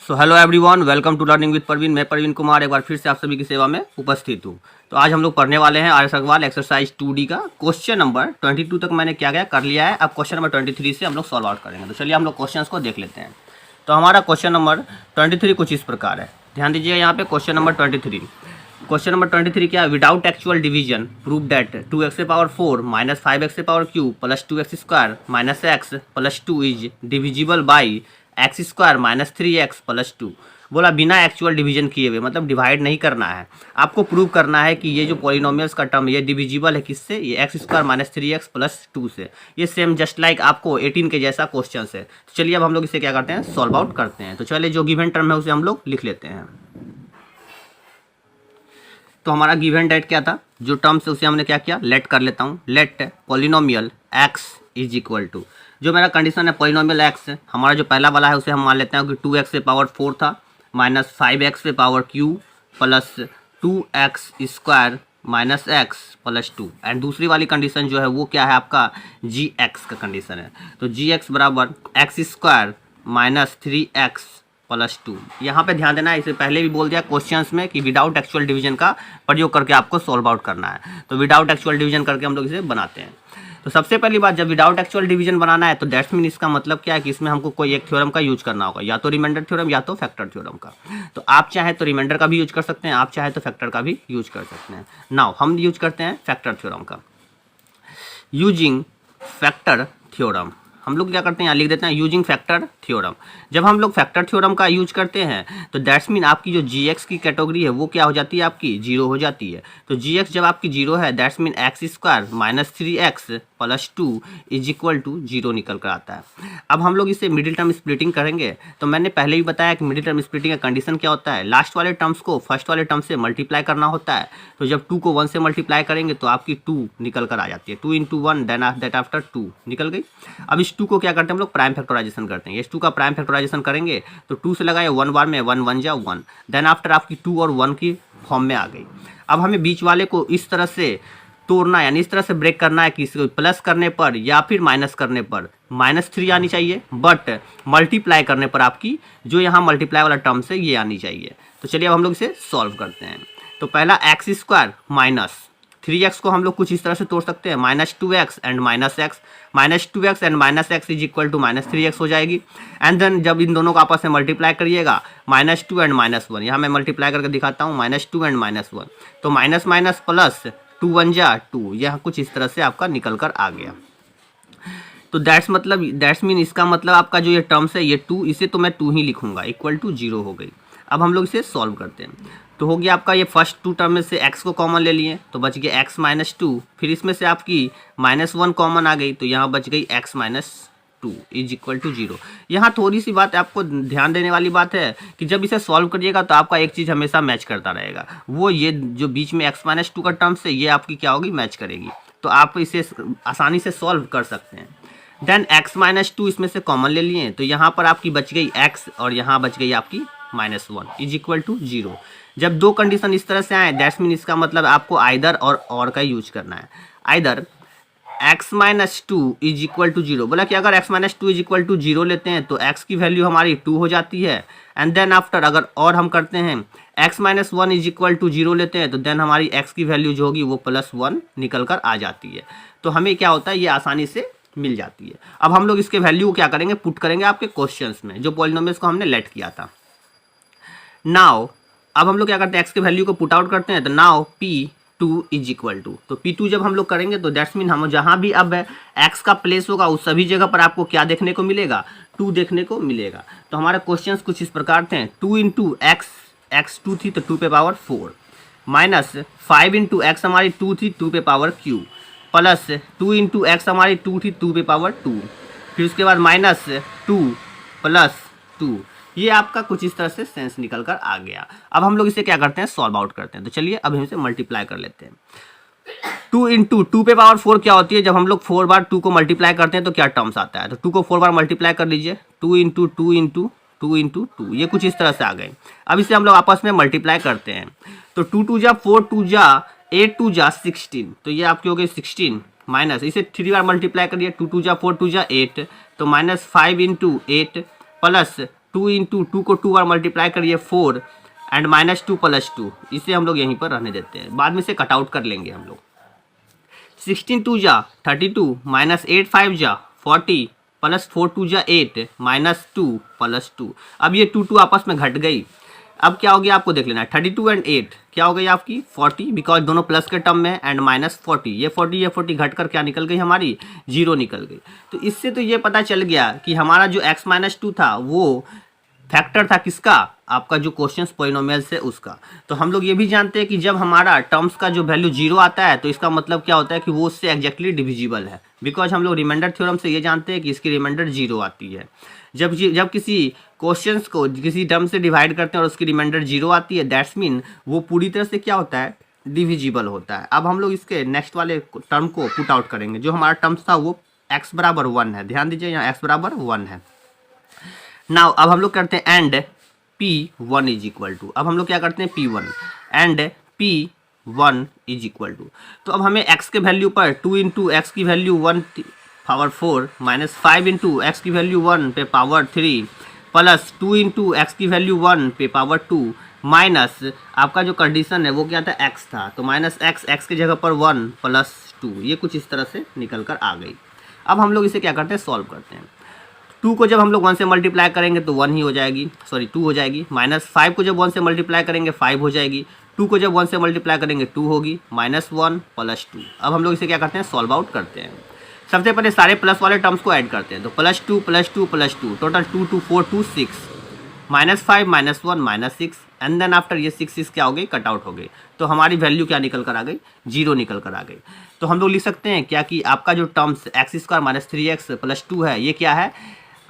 So hello everyone, welcome to learning with Parveen. मैं परवीन कुमार एक बार फिर से आप सभी की सेवा में उपस्थित हूँ। तो आज हम लोग पढ़ने वाले हैं आर्य अग्रवाल एक्सरसाइज 2D का क्वेश्चन नंबर 22 तक मैंने क्या कर लिया है। अब क्वेश्चन नंबर 23 से हम लोग सॉल्व आउट करेंगे। तो चलिए हम लोग क्वेश्चन को देख लेते हैं। तो हमारा क्वेश्चन नंबर 23 कुछ इस प्रकार है, ध्यान दीजिए यहाँ पे। क्वेश्चन नंबर 23, क्वेश्चन नंबर 23 क्या है? Without actual division prove that 2x⁴ minus 5x⁻³ plus 2x² minus x plus 2 is divisible by x² minus 3x plus 2। बोला बिना एक्चुअल डिवीजन किए हुए, मतलब डिवाइड नहीं करना है, आपको प्रूव करना है कि ये जो पॉलिनोमियल्स का टर्म ये डिविजिबल है किससे? ये x² माइनस 3x प्लस 2 से। ये सेम जस्ट लाइक आपको 18 के जैसा क्वेश्चन है। तो चलिए अब हम लोग इसे क्या करते हैं, सॉल्व आउट करते हैं। तो चलिए जो गिवन टर्म है उसे हम लोग लिख लेते हैं। तो हमारा गिवन डेट क्या था, जो टर्म्स है उसे हमने क्या किया, लेट कर लेता हूँ। Let polynomial x is equal to, जो मेरा कंडीशन है पॉलिनोमियल x, हमारा जो पहला वाला है उसे हम मान लेते हैं कि 2x⁴ था minus 5x⁴ plus 2x² minus x plus 2। And दूसरी वाली कंडीशन जो है वो क्या है आपका, gx का कंडीशन है। तो gx बराबर x² माइनस 3x प्लस 2। यहाँ पे ध्यान देना है, इसे पहले भी बोल दिया क्वेश्चंस में कि विदाउट एक्चुअल डिवीजन का प्रयोग करके आपको सॉल्व आउट करना है। तो विदाउट एक्चुअल डिवीजन करके हम लोग इसे बनाते हैं। तो सबसे पहली बात, जब विदाउट एक्चुअल डिवीजन बनाना है तो दैट्स मीन इसका मतलब क्या है कि इसमें हमको कोई एक थ्योरम का यूज करना होगा, या तो रिमाइंडर थ्योरम या तो फैक्टर थ्योरम का। तो आप चाहे तो रिमाइंडर का भी यूज कर सकते हैं, आप चाहे तो फैक्टर का भी यूज कर सकते हैं। नाउ हम यूज करते हैं फैक्टर थ्योरम का। यूजिंग फैक्टर थ्योरम हम लोग क्या करते हैं, यहाँ लिख देते हैं यूजिंग फैक्टर थ्योरम। जब हम लोग फैक्टर थ्योरम का यूज करते हैं तो दैट्स मीन आपकी जो gx की कैटेगरी है वो क्या हो जाती है, आपकी 0 हो जाती है। तो gx जब आपकी 0 है that's mean x² minus 3x plus 2 is equal to 0 निकल कर आता है। अब हम लोग इसे मिडिल टर्म स्प्लिटिंग करेंगे। तो मैंने पहले भी बताया कि मिडिल टर्म स्प्लिटिंग का कंडीशन क्या होता है, लास्ट वाले टर्म्स को फर्स्ट वाले टर्म से मल्टीप्लाई करना होता है। तो जब 2 को 1 से मल्टीप्लाई करेंगे तो आपकी 2 निकल कर आ जाती है, 2 × 1 दैट आफ्टर 2 निकल गई। अब इस 2 को क्या करते हैं हम लोग, प्राइम फैक्टराइजेशन करते हैं। इस 2 का प्राइम फैक्टराइजेशन करेंगे तो 2 से लगाए 1 बार में 1 1 जा 1, देन आफ्टर आपकी 2 और 1 की फॉर्म में आ गई। अब हमें बीच वाले को इस तरह से तोड़ना है, यानी इस तरह से ब्रेक करना है कि इसको प्लस करने पर या फिर माइनस करने पर -3 आनी चाहिए, बट मल्टीप्लाई करने पर आपकी जो यहाँ मल्टीप्लाई वाला टर्म है ये आनी चाहिए। तो चलिए अब हम लोग इसे सॉल्व करते हैं। तो पहला x² माइनस 3x को हम लोग कुछ इस तरह से तोड़ सकते हैं, -2x and -x, -2x and -x is equal to -3x हो जाएगी। एंड देन जब इन दोनों को आपस में मल्टीप्लाई करिएगा, -2 एंड -1, यहाँ मैं मल्टीप्लाई करके दिखाता हूँ, -2 एंड -1, तो माइनस माइनस प्लस 2 1 जा 2, यह कुछ इस तरह से आपका निकल कर आ गया। तो दैट्स मीन इसका मतलब आपका जो ये टर्म्स है ये 2, इसे तो मैं 2 ही लिखूंगा, इक्वल टू 0 हो गई। अब हम लोग इसे सॉल्व करते हैं। तो हो गया आपका ये फर्स्ट 2 टर्म में से x को कॉमन ले लिए तो बच गया x माइनस 2, फिर इसमें से आपकी -1 कॉमन आ गई तो यहाँ बच गई x minus 2 is equal to 0। यहाँ थोड़ी सी बात आपको ध्यान देने वाली बात है कि जब इसे सॉल्व करिएगा तो आपका एक चीज़ हमेशा मैच करता रहेगा, वो ये जो बीच में x माइनस 2 का टर्म से ये आपकी क्या होगी, मैच करेगी। तो आप इसे आसानी से सॉल्व कर सकते हैं। देन x माइनस 2 इसमें से कॉमन ले लिए तो यहाँ पर आपकी बच गई x और यहाँ बच गई आपकी -1 इज इक्वल टू 0। जब दो कंडीशन इस तरह से आए दैट्स मीन इसका मतलब आपको आइदर और का यूज करना है। Either x minus 2 is equal to 0, बोला कि अगर x minus 2 is equal to 0 लेते हैं तो x की वैल्यू हमारी 2 हो जाती है। एंड देन आफ्टर अगर और हम करते हैं x minus 1 is equal to 0 लेते हैं तो देन हमारी x की वैल्यू जो होगी वो +1 निकल कर आ जाती है। तो हमें क्या होता है, ये आसानी से मिल जाती है। अब हम लोग इसके वैल्यू को क्या करेंगे, पुट करेंगे आपके क्वेश्चंस में, जो पॉलिनोमियल्स को हमने लेट किया था। नाउ अब हम लोग क्या करते हैं, x के वैल्यू को पुट आउट करते हैं। तो now P2 is equal to, तो P2 जब हम लोग करेंगे तो दैट्स मीन हम जहाँ भी अब x का प्लेस होगा उस सभी जगह पर आपको क्या देखने को मिलेगा, 2 देखने को मिलेगा। तो हमारे क्वेश्चंस कुछ इस प्रकार थे, 2 × x 2 थी तो 2 पे पावर 4, माइनस 5 × x हमारी 2 थी 2 पे पावर क्यू, प्लस 2 × x हमारी 2 थी 2 पे पावर 2, फिर उसके बाद -2 + 2। ये आपका कुछ इस तरह से सेंस निकल कर आ गया। अब हम लोग इसे क्या करते हैं, सॉल्व आउट करते हैं। तो चलिए अब हम इसे मल्टीप्लाई कर लेते हैं। 2 × 2 पे पावर 4 क्या होती है, जब हम लोग 4 बार 2 को मल्टीप्लाई करते हैं तो क्या टर्म्स आता है। तो 2 को 4 बार मल्टीप्लाई कर लीजिए, 2 × 2 × 2 × 2, ये कुछ इस तरह से आ गए। अब इसे हम लोग आपस में मल्टीप्लाई करते हैं। तो 2 2 जा 4, 2 जा 8, 2 जा 16, तो ये आपकी हो गई 16, माइनस इसे 3 बार मल्टीप्लाई करिए, 2 2 जा 4, 2 जा 8, तो -5 × 8 प्लस 2 इंटू 2 को 2 बार मल्टीप्लाई करिए 4 एंड -2 + 2, इसे हम लोग यहीं पर रहने देते हैं, बाद में से कट आउट कर लेंगे हम लोग। 16 2 जा 32 -8 5 जा 40 +4 2 जा 8 -2 + 2। अब ये 2 आपस में घट गई। अब क्या हो गया आपको देख लेना है, 32 एंड 8 क्या हो गई आपकी 40, बिकॉज दोनों प्लस के टर्म में, एंड -40, ये 40 घट कर क्या निकल गई हमारी 0 निकल गई। तो इससे तो ये पता चल गया कि हमारा जो x - 2 था वो फैक्टर था किसका, आपका जो क्वेश्चन पॉलिनोमियल से उसका। तो हम लोग ये भी जानते हैं कि जब हमारा टर्म्स का जो वैल्यू 0 आता है तो इसका मतलब क्या होता है कि वो उससे एग्जैक्टली डिविजिबल है, बिकॉज हम लोग रिमाइंडर थ्योरम से ये जानते हैं कि इसकी रिमाइंडर 0 आती है। जब किसी क्वेश्चंस को किसी टर्म से डिवाइड करते हैं और उसकी रिमाइंडर 0 आती है, दैट्स मीन वो पूरी तरह से क्या होता है, डिविजिबल होता है। अब हम लोग इसके नेक्स्ट वाले टर्म को पुट आउट करेंगे। जो हमारा टर्म्स था वो x = 1 है, ध्यान दीजिए यहाँ x = 1 है। नाउ अब हम लोग करते हैं एंड P1 = अब हम लोग क्या करते हैं P1 एंड P1 = तो अब हमें x के वैल्यू पर 2 इंटू एक्स की वैल्यू 1 पावर 4 -5 इंटू एक्स की वैल्यू 1 पे पावर 3 प्लस 2 इंटू एक्स की वैल्यू 1 पे पावर 2 माइनस आपका जो कंडीशन है वो क्या था, x था, तो -x की जगह पर 1 + 2, ये कुछ इस तरह से निकल कर आ गई। अब हम लोग इसे क्या करते हैं, सॉल्व करते हैं। 2 को जब हम लोग 1 से मल्टीप्लाई करेंगे तो 1 ही हो जाएगी, सॉरी 2 हो जाएगी। -5 को जब 1 से मल्टीप्लाई करेंगे 5 हो जाएगी। 2 को जब 1 से मल्टीप्लाई करेंगे 2 होगी, -1 + 2। अब हम लोग इसे क्या करते हैं, सॉल्व आउट करते हैं। सबसे पहले सारे प्लस वाले टर्म्स को ऐड करते हैं, तो +2 + 2 + 2 टोटल 2 2 4 2 6 -5 -1 -6 एंड देन आफ्टर ये 6 क्या हो गई, कट आउट हो गई। तो हमारी वैल्यू क्या निकल कर आ गई, 0 निकल कर आ गई। तो हम लोग लिख सकते हैं क्या कि आपका जो टर्म्स x² - 3x + 2 है, ये क्या है,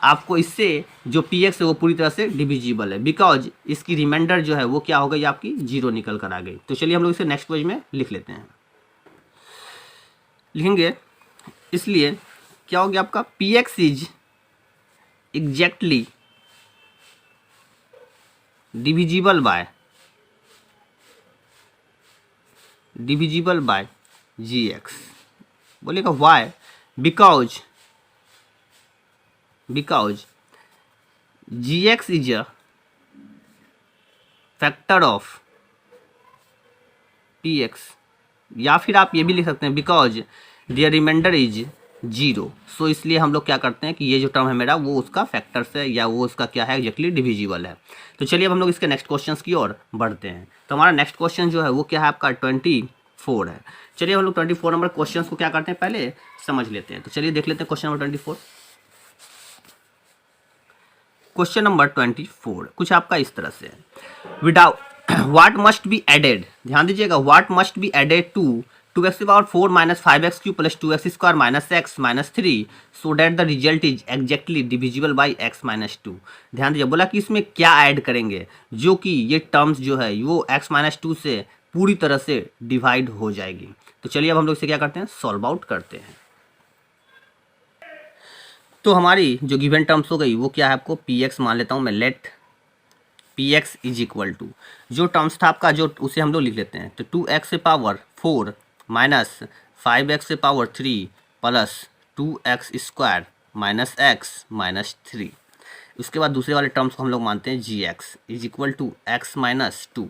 आपको इससे जो px है वो पूरी तरह से डिविजिबल है, बिकॉज इसकी रिमाइंडर जो है वो क्या हो गई आपकी 0 निकल कर आ गई। तो चलिए हम लोग इसे नेक्स्ट पेज में लिख लेते हैं, लिखेंगे। इसलिए क्या हो गया आपका, px is exactly divisible by gx। बोलेगा why, because gx is a factor of px, या फिर आप ये भी लिख सकते हैं because their remainder is 0। So इसलिए हम लोग क्या करते हैं कि ये जो टर्म है मेरा वो उसका फैक्टर से, या वो उसका क्या है, एग्जैक्टली डिविजिबल है। तो चलिए अब हम लोग इसके नेक्स्ट क्वेश्चन की ओर बढ़ते हैं। तो हमारा नेक्स्ट क्वेश्चन जो है वो क्या है आपका 24 है। चलिए हम लोग 24 नंबर क्वेश्चन को क्या करते हैं, पहले समझ लेते हैं। तो चलिए देख लेते हैं क्वेश्चन नंबर 24। क्वेश्चन नंबर 24 कुछ आपका इस तरह से है, without what must be added, ध्यान दीजिएगा, what must be added to 2x⁴ - 5x³ + 2x² - x - 3 so that the result is exactly divisible by x - 2। ध्यान दीजिए, बोला कि इसमें क्या ऐड करेंगे जो कि ये टर्म्स जो है वो x - 2 से पूरी तरह से डिवाइड हो जाएगी। तो चलिए अब हम लोग इसे क्या करते हैं, सॉल्व आउट करते हैं। तो हमारी जो गिवन टर्म्स हो गई वो क्या है, आपको px मान लेता हूँ मैं, लेट px = जो टर्म्स था आपका जो, उसे हम लोग लिख लेते हैं। तो 2x⁴ - 5x⁴ plus 2x² - x - 3। उसके बाद दूसरे वाले टर्म्स को हम लोग मानते हैं gx = x - 2।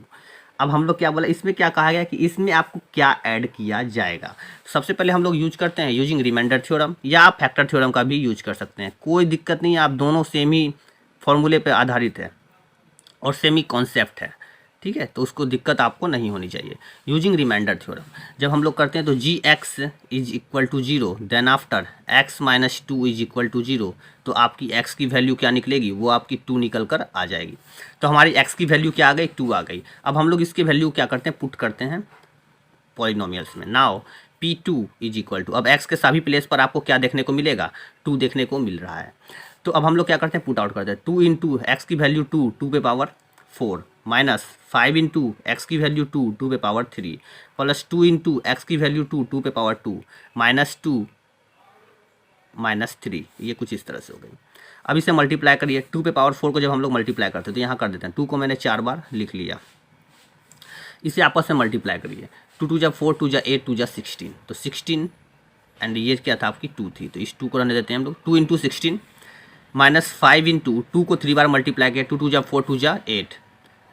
अब हम लोग क्या बोला, इसमें क्या कहा गया कि इसमें आपको क्या ऐड किया जाएगा। सबसे पहले हम लोग यूज करते हैं यूजिंग रिमाइंडर थ्योरम, या आप फैक्टर थ्योरम का भी यूज कर सकते हैं, कोई दिक्कत नहीं है। आप दोनों सेम ही फॉर्मूले पे आधारित है और सेम ही कॉन्सेप्ट है, ठीक है, तो उसको दिक्कत आपको नहीं होनी चाहिए। यूजिंग रिमाइंडर थ्योरम जब हम लोग करते हैं तो gx = 0, देन आफ्टर x - 2 = 0, तो आपकी x की वैल्यू क्या निकलेगी, वो आपकी 2 निकल कर आ जाएगी। तो हमारी x की वैल्यू क्या आ गई, 2 आ गई। अब हम लोग इसकी वैल्यू क्या करते हैं, पुट करते हैं पॉलिनोमियल्स में। नाउ P2 = अब x के सभी प्लेस पर आपको क्या देखने को मिलेगा, 2 देखने को मिल रहा है। तो अब हम लोग क्या करते हैं, पुट आउट करते हैं। 2 इंटू एक्स की वैल्यू 2 2 पे पावर 4 माइनस 5 इंटू एक्स की वैल्यू 2 2 पे पावर 3 प्लस 2 इंटू एक्स की वैल्यू 2 2 पे पावर 2 -2 -3, ये कुछ इस तरह से हो गई। अब इसे मल्टीप्लाई करिए, 2 पे पावर 4 को जब हम लोग मल्टीप्लाई करते हैं तो यहाँ कर देते हैं। 2 को मैंने 4 बार लिख लिया, इसे आपस में मल्टीप्लाई करिए। 2 2 जा 4 2 जा 8 2 जा 16, तो 16 एंड ये क्या था आपकी 2 थी, तो इस 2 को रहने देते हैं हम लोग। 2 इंटू 16 माइनस 5 इंटू 2 को 3 बार मल्टीप्लाई किया, 2 2 जा 4 2 जा 8,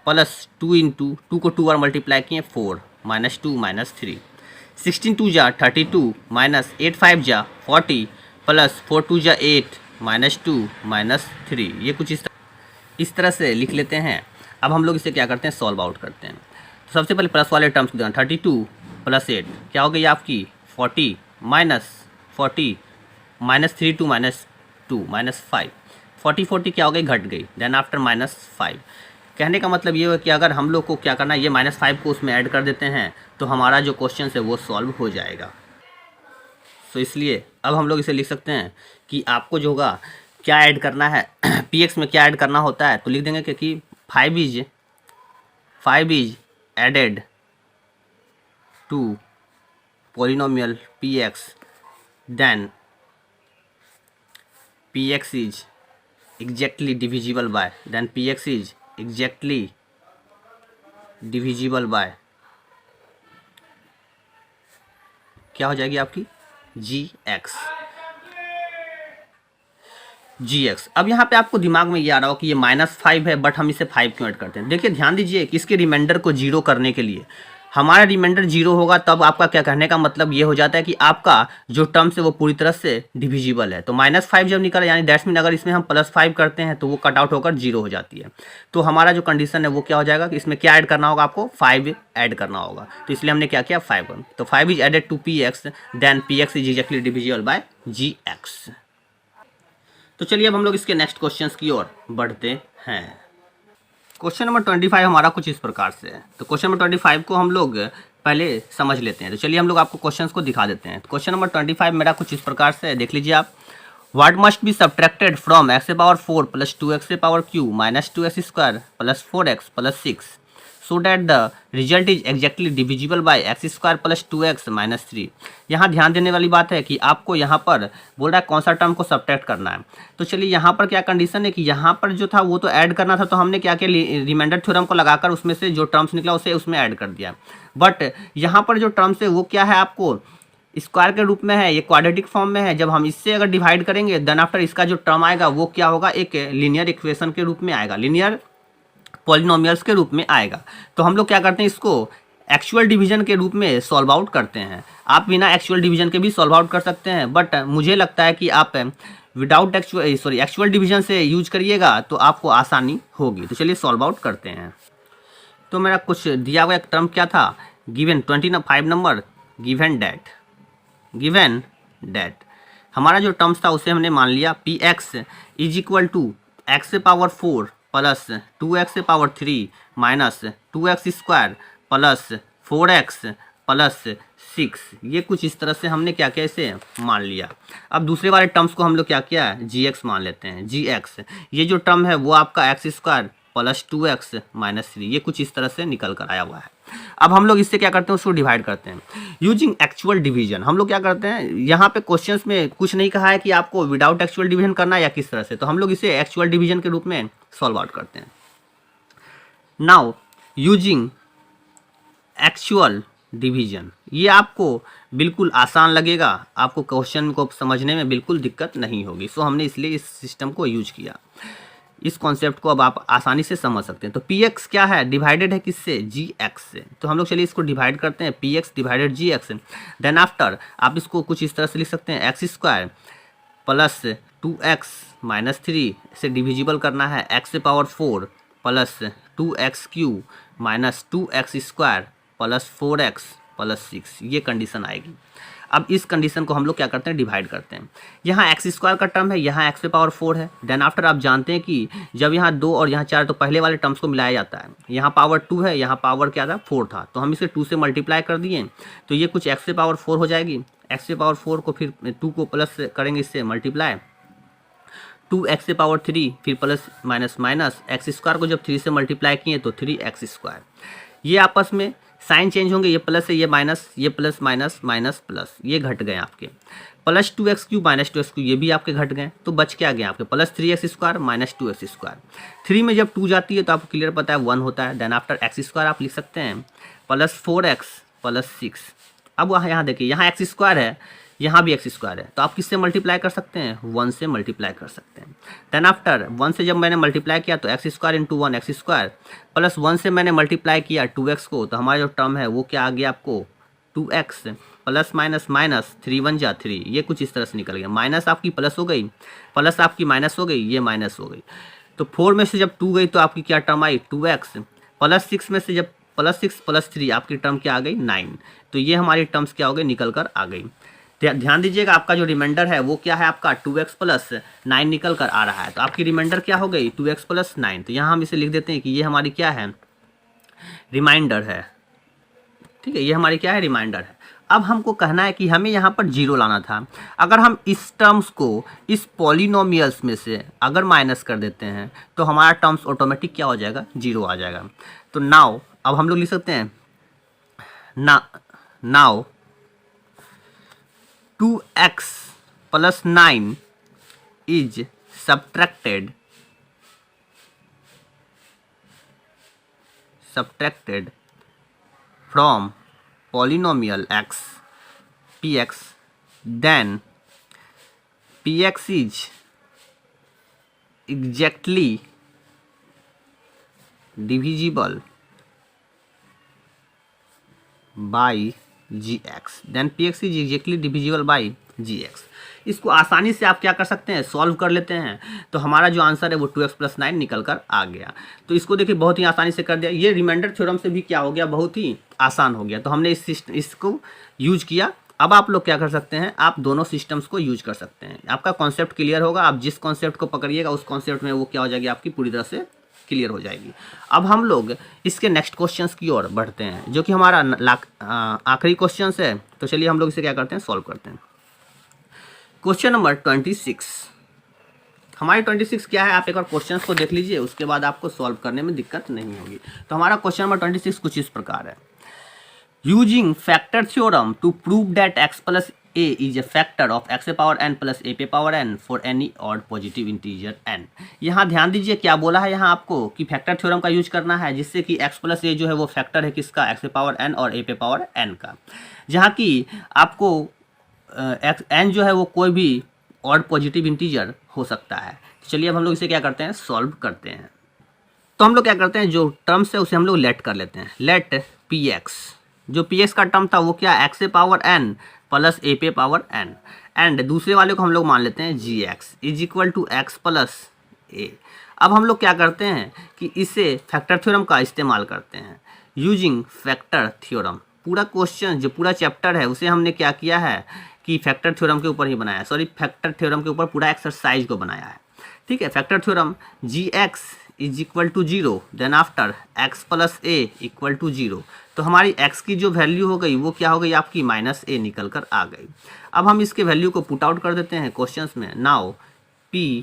प्लस 2 इंटू 2 को 2 बार मल्टीप्लाई किए 4, माइनस 2 माइनस 3, 16 2 जा 32, माइनस 8 5 जा 40, प्लस 4 2 जा 8, माइनस 2 माइनस 3। ये कुछ इस तरह से लिख लेते हैं। अब हम लोग इसे क्या करते हैं, सॉल्व आउट करते हैं। तो सबसे पहले प्लस वाले टर्म्स को देना, 32 प्लस 8 क्या हो गई आपकी 40, माइनस 40 माइनस 3 2 माइनस 2 माइनस 5, 40 क्या हो गई, घट गई, देन आफ्टर माइनस 5। कहने का मतलब ये है कि अगर हम लोग को क्या करना है, ये माइनस 5 को उसमें ऐड कर देते हैं तो हमारा जो क्वेश्चन है वो सॉल्व हो जाएगा। तो इसलिए अब हम लोग इसे लिख सकते हैं कि आपको जो होगा क्या ऐड करना है, पी एक्स में क्या ऐड करना होता है, तो लिख देंगे कि 5 is added to polynomial p x, then p x is exactly divisible by, then p x is exactly divisible by क्या हो जाएगी आपकी जी एक्स। अब यहाँ पे आपको दिमाग में ये आ रहा हो कि ये -5 है, बट हम इसे 5 क्यों ऐड करते हैं। देखिए ध्यान दीजिए कि इसके रिमाइंडर को 0 करने के लिए हमारा रिमाइंडर 0 होगा, तब आपका क्या कहने का मतलब ये हो जाता है कि आपका जो टर्म्स है वो पूरी तरह से डिविजिबल है। तो -5 जब निकला, यानी दैट्स मीन अगर इसमें हम +5 करते हैं तो वो कट आउट होकर 0 हो जाती है। तो हमारा जो कंडीशन है वो क्या हो जाएगा कि इसमें क्या ऐड करना होगा, आपको 5 ऐड करना होगा। तो इसलिए हमने क्या किया 5, तो 5 is added to p x, then p x is exactly divisible by g x. तो चलिए अब हम लोग इसके नेक्स्ट क्वेश्चंस की ओर बढ़ते हैं। क्वेश्चन नंबर 25 हमारा कुछ इस प्रकार से है। तो क्वेश्चन नंबर 25 को हम लोग पहले समझ लेते हैं। तो चलिए हम लोग आपको क्वेश्चंस को दिखा देते हैं। तो क्वेश्चन नंबर 25 मेरा कुछ इस प्रकार से है, देख लीजिए आप। What must be subtracted from x power 4 plus 2x power Q minus 2x square plus 4x plus 6 so that the result is exactly divisible bye x square plus 2x minus 3। यहाँ ध्यान देने वाली बात है कि आपको यहाँ पर बोल रहा है कौन सा टर्म को सब्ट्रैक्ट करना है। तो चलिए यहाँ पर क्या कंडीशन है कि यहाँ पर जो था वो तो ऐड करना था, तो हमने क्या किया, रिमाइंडर थ्योरम को लगाकर उसमें से जो टर्म्स निकला उसे उसमें ऐड कर दिया। बट यहाँ पर जो टर्म्स है वो क्या है, आपको स्क्वायर के रूप में है, ये क्वाड्रेटिक फॉर्म में है। जब हम इससे अगर डिवाइड करेंगे देन आफ्टर इसका जो टर्म आएगा वो क्या होगा, एक लीनियर इक्वेशन के रूप में आएगा, लीनियर पॉलिनोमियल्स के रूप में आएगा। तो हम लोग क्या करते हैं, इसको एक्चुअल डिवीजन के रूप में सॉल्व आउट करते हैं। आप बिना एक्चुअल डिवीजन के भी सॉल्व आउट कर सकते हैं, बट मुझे लगता है कि आप विदाउट एक्चुअल डिवीजन से यूज करिएगा तो आपको आसानी होगी। तो चलिए सॉल्व आउट करते हैं। तो मेरा कुछ दिया हुआ एक टर्म क्या था, गिवन 25 नंबर, गिवन डैट हमारा जो टर्म्स था उसे हमने मान लिया p x is equal to x power 4 plus 2x power 3 minus 2x square plus 4x plus 6। ये कुछ इस तरह से हमने क्या किया, इसे मान लिया। अब दूसरे वाले टर्म्स को हम लोग क्या किया, gx मान लेते हैं। gx ये जो टर्म है वो आपका x square plus 2x minus 3, ये कुछ इस तरह से निकल कर आया हुआ है। अब हम लोग इससे क्या करते हैं, उसको डिवाइड करते हैं यूजिंग एक्चुअल डिवीजन। हम लोग क्या करते हैं, यहाँ पे क्वेश्चंस में कुछ नहीं कहा है कि आपको विदाउट एक्चुअल डिवीजन करना है या किस तरह से, तो हम लोग इसे एक्चुअल डिवीजन के रूप में सॉल्व आउट करते हैं। नाउ यूजिंग एक्चुअल डिवीजन, ये आपको बिल्कुल आसान लगेगा, आपको क्वेश्चन को समझने में बिल्कुल दिक्कत नहीं होगी। सो हमने इसलिए इस सिस्टम को यूज किया। इस कॉन्सेप्ट को अब आप आसानी से समझ सकते हैं। तो पी एक्स क्या है, डिवाइडेड है किससे, जी एक्स से। तो हम लोग चलिए इसको डिवाइड करते हैं, पी एक्स डिवाइडेड जी एक्स। देन आफ्टर आप इसको कुछ इस तरह से लिख सकते हैं, x square plus 2x minus 3 से डिविजिबल करना है x power 4 plus 2x Q minus 2x square plus 4x plus 6, ये कंडीशन आएगी। अब इस कंडीशन को हम लोग क्या करते हैं, डिवाइड करते हैं। यहाँ एक्स स्क्वायर का टर्म है, यहाँ एक्स पावर 4 है। देन आफ्टर आप जानते हैं कि जब यहाँ 2 और यहाँ 4 तो पहले वाले टर्म्स को मिलाया जाता है। यहाँ पावर 2 है, यहाँ पावर क्या था 4 था, तो हम इसे 2 से मल्टीप्लाई कर दिए, तो ये कुछ एक्स पावर 4 हो जाएगी। एक्स पावर 4 को फिर 2 को प्लस करेंगे, इससे मल्टीप्लाई 2x पावर 3 फिर plus minus minus x square को जब 3 से मल्टीप्लाई किए तो 3x स्क्वायर। ये आपस में साइन चेंज होंगे, ये प्लस है ये माइनस, ये प्लस माइनस माइनस प्लस, ये घट गए आपके। Plus 2x Q minus 2x Q, ये भी आपके घट गए। तो बच क्या गया आपके, plus 3x square minus 2x square. 3 में जब 2 जाती है तो आपको क्लियर पता है 1 होता है। देन आफ्टर एक्स स्क्वायर आप लिख सकते हैं प्लस 4x प्लस 6। अब यहाँ देखिए, यहाँ एक्स स्क्वायर है, यहाँ भी एक्स स्क्वायर है, तो आप किससे मल्टीप्लाई कर सकते हैं, 1 से मल्टीप्लाई कर सकते हैं। देन आफ्टर 1 से जब मैंने मल्टीप्लाई किया तो x square into 1 x square, plus 1 से मैंने मल्टीप्लाई किया 2x को, तो हमारा जो टर्म है वो क्या आ गया आपको 2x, प्लस माइनस माइनस 3 1 जा 3, ये कुछ इस तरह से निकल गया। माइनस आपकी प्लस हो गई, प्लस आपकी माइनस हो गई, ये माइनस हो गई। तो 4 में से जब 2 गई तो आपकी क्या टर्म आई 2x, प्लस 6 में से जब प्लस 6 प्लस 3 आपकी टर्म क्या आ गई 9। तो ये हमारी टर्म्स क्या हो गई, निकल कर आ गई। ध्यान दीजिएगा आपका जो रिमाइंडर है वो क्या है आपका 2x प्लस 9 निकल कर आ रहा है। तो आपकी रिमाइंडर क्या हो गई 2x प्लस 9। तो यहाँ हम इसे लिख देते हैं कि ये हमारी क्या है, रिमाइंडर है। ठीक है, ये हमारी क्या है, रिमाइंडर है। अब हमको कहना है कि हमें यहाँ पर 0 लाना था। अगर हम इस टर्म्स को इस पॉलिनोमियल्स में से अगर माइनस कर देते हैं तो हमारा टर्म्स ऑटोमेटिक क्या हो जाएगा, 0 आ जाएगा। तो नाउ अब हम लोग लिख सकते हैं now 2x plus 9 is subtracted from polynomial x px, then px is exactly divisible by gx, then px is exactly divisible by gx। इसको आसानी से आप क्या कर सकते हैं, सॉल्व कर लेते हैं। तो हमारा जो आंसर है वो 2x प्लस 9 निकल कर आ गया। तो इसको देखिए बहुत ही आसानी से कर दिया। ये रिमाइंडर थ्योरम से भी क्या हो गया, बहुत ही आसान हो गया। तो हमने इसको यूज किया। अब आप लोग क्या कर सकते हैं, आप दोनों सिस्टम्स को यूज कर सकते हैं। आपका कॉन्सेप्ट क्लियर होगा। आप जिस कॉन्सेप्ट को पकड़िएगा उस कॉन्सेप्ट में वो क्या हो जाएगी, आपकी पूरी तरह से क्लियर हो जाएगी। अब हम लोग इसके नेक्स्ट क्वेश्चंस की ओर बढ़ते हैं, जो कि हमारा आखिरी क्वेश्चन है। तो चलिए हम लोग इसे क्या करते हैं, सॉल्व करते हैं। Question number 26। हमारी 26 क्या है, आप एक बार क्वेश्चंस को देख लीजिए, उसके बाद आपको सॉल्व करने में दिक्कत नहीं होगी। तो हमारा क्वेश्चन नंबर 26 कुछ इस प्रकार है। Using factor theorem to prove that x plus a is a factor of x power n plus a पे power n for any odd positive integer n। यहाँ ध्यान दीजिए क्या बोला है यहाँ आपको कि फैक्टर थ्योरम का यूज करना है, जिससे कि x प्लस a जो है वो फैक्टर है किसका, x पावर n और a पे पावर n का, जहाँ की आपको n जो है वो कोई भी ऑड पॉजिटिव इंटीजर हो सकता है। तो चलिए अब हम लोग इसे क्या करते हैं, सॉल्व करते हैं। तो हम लोग क्या करते हैं, जो टर्म्स है उसे हम लोग लेट कर लेते हैं। लेट px, जो px का टर्म था वो क्या, x से पावर n प्लस a पे पावर n, एंड दूसरे वाले को हम लोग मान लेते हैं gx is equal to x plus a। अब हम लोग क्या करते हैं कि इसे फैक्टर थ्योरम का इस्तेमाल करते हैं। यूजिंग फैक्टर थ्योरम, पूरा क्वेश्चन जो पूरा चैप्टर है उसे हमने क्या किया है कि फैक्टर थ्योरम के ऊपर ही बनाया, फैक्टर थ्योरम के ऊपर पूरा एक्सरसाइज को बनाया है। ठीक है, factor theorem gx is equal to 0, then after x plus a equal to 0। तो हमारी x की जो वैल्यू हो गई वो क्या हो गई आपकी माइनस a निकल कर आ गई। अब हम इसके वैल्यू को पुट आउट कर देते हैं क्वेश्चंस में। Now p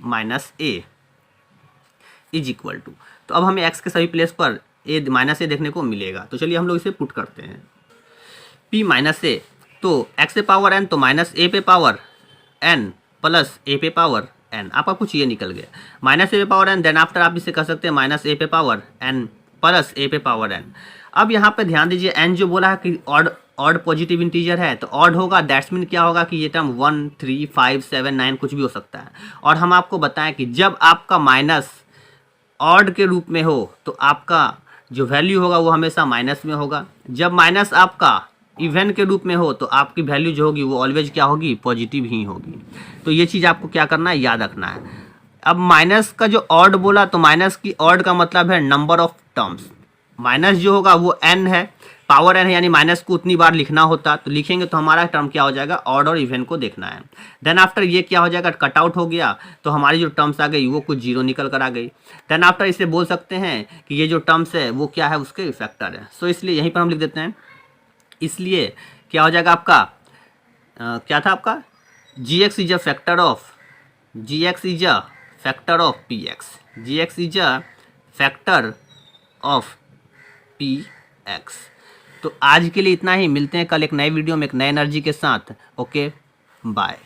minus a is equal to, तो अब हमें x के सभी प्लेस पर a माइनस a देखने को मिलेगा। तो चलिए हम लोग इसे पुट करते हैं। p माइनस a, तो x पे पावर n तो माइनस a पे पावर n प्लस a पे पावर n, आपका कुछ ये निकल गया माइनस a पे पावर n, देन आफ्टर आप इसे कर सकते हैं माइनस a पे पावर n प्लस a पे पावर n। अब यहाँ पे ध्यान दीजिए n जो बोला है कि ऑड पॉजिटिव इंटीजर है, तो ऑड होगा, दैट्स मीन क्या होगा कि ये टर्म 1 3 5 7 9 कुछ भी हो सकता है। और हम आपको बताएं कि जब आपका माइनस ऑड के रूप में हो तो आपका जो वैल्यू होगा वो हमेशा माइनस में होगा। जब माइनस आपका इवन के रूप में हो तो आपकी वैल्यू जो होगी वो ऑलवेज क्या होगी, पॉजिटिव ही होगी। तो ये चीज़ आपको क्या करना है, याद रखना है। अब माइनस का जो ऑड बोला, तो माइनस की ऑड का मतलब है नंबर ऑफ टर्म्स। माइनस जो होगा वो n है, पावर n है, यानी माइनस को उतनी बार लिखना होता, तो लिखेंगे तो हमारा टर्म क्या हो जाएगा, ऑड और इवन को देखना है। देन आफ्टर ये क्या हो जाएगा, कट आउट हो गया, तो हमारी जो टर्म्स आ गई वो कुछ 0 निकल कर आ गई। देन आफ्टर इसे बोल सकते हैं कि ये जो टर्म्स है वो क्या है, उसके फैक्टर है। सो इसलिए यहीं पर हम लिख देते हैं। इसलिए क्या हो जाएगा आपका, क्या था आपका, gx is a factor of px, gx is a factor of px। तो आज के लिए इतना ही, मिलते हैं कल एक नए वीडियो में एक नए एनर्जी के साथ। Okay bye.